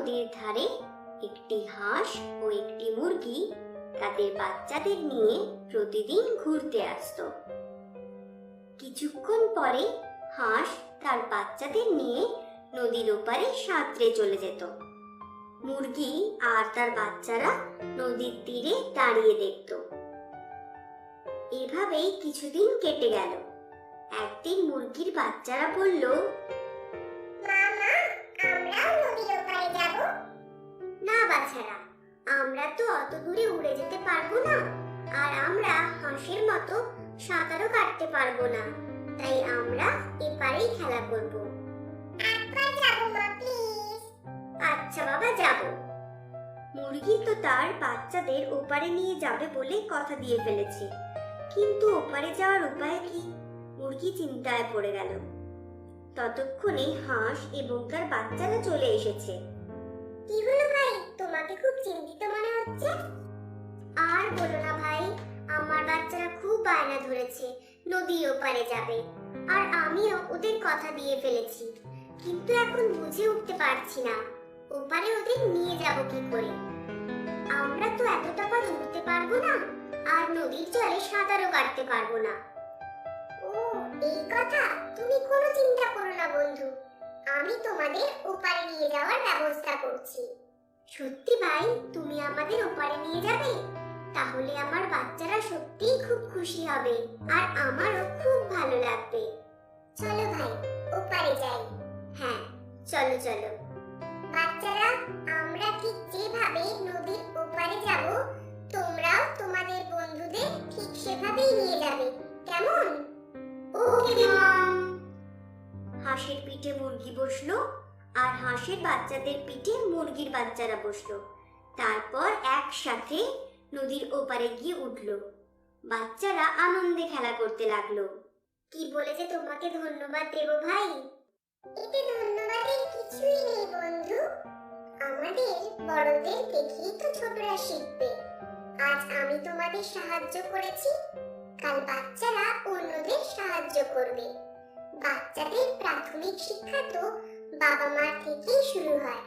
নদীর ধারে একটি হাঁস ও একটি মুরগি তাদের বাচ্চাদের নিয়ে প্রতিদিন ঘুরতে আসতো। কিছুক্ষণ পরে হাঁস তার বাচ্চাদের নিয়ে নদীর ওপারে সাঁতরে চলে যেত। মুরগি আর তার বাচ্চারা নদীর তীরে দাঁড়িয়ে দেখত। এভাবেই কিছুদিন কেটে গেল। একদিন মুরগির বাচ্চারা বলল, মামা, আমরাও নদীর ওপারে যাব? না বাছারা, আমরা তো অত দূরে উড়ে যেতে পারবো না, আর আমরা হাঁসের মতো সাঁতারও কাটতে পারবো না, তাই আমরা এপারেই খেলা করব। একবার যাব মা, প্লিজ। আচ্ছা বাবা, যাব। মুরগি তো তার বাচ্চাদের ওপারে নিয়ে যাবে বলে কথা দিয়ে ফেলেছে, কিন্তু ওপারে যাওয়ার উপায় কি? মুরগি চিন্তায় পড়ে গেল। ততক্ষণে হাঁস এবং তার বাচ্চারা চলে এসেছে। কি হলো ভাই, তোমাকে খুব চিন্তিত মনে হচ্ছে? আর বলো না ভাই, আমার বাচ্চারা খুব বায়না ধরেছে নদীর ওপারে যাবে, আর আমিও ওদের কথা দিয়ে ফেলেছি, কিন্তু এখন বুঝে উঠতে পারছি না ওপারে ওদের নিয়ে যাব কি করে। আমরা তো এতটা পথ উঠতে পারবো না, আর নদীর জলে সাঁতারও কাটতে পারবো না। ও, এই কথা। তুমি কোনো চিন্তা করো না বন্ধু, আমি তোমাদের ওপারে নিয়ে যাওয়ার ব্যবস্থা করছি। সত্যি ভাই, তুমি আমাদের ওপারে নিয়ে যাবে? তাহলে আমার বাচ্চারা সত্যিই খুব খুশি হবে, আর আমারও খুব ভালো লাগবে। চলো ভাই, ওপারে যাই। হ্যাঁ, চলো চলো। বাচ্চারা, আমরা ঠিক যেভাবে নদীর ওপারে যাব, তোমরাও তোমাদের বন্ধুদের ঠিক সেভাবেই নিয়ে যাবে, কেমন? ওকে মম। হাঁসের পিঠে মুরগি বসলো, আর হাঁসের বাচ্চাদের পিঠে মুরগির বাচ্চারা বসলো। তারপর একসাথে নদীর ওপারে গিয়ে উঠলো। বাচ্চারা আনন্দে খেলা করতে লাগলো। কি বলে যে তোমাকে ধন্যবাদ দেব ভাই? এতে ধন্যবাদের কিছুই নেই বন্ধু, আমাদের বড়দের দেখেই তো ছোটরা শিখবে। আজ আমি তোমাদের সাহায্য করেছি, কাল বাচ্চারা অন্যদের সাহায্য করবে। বাচ্চাদের প্রাথমিক শিক্ষা তো বাবা মার থেকেই শুরু হয়।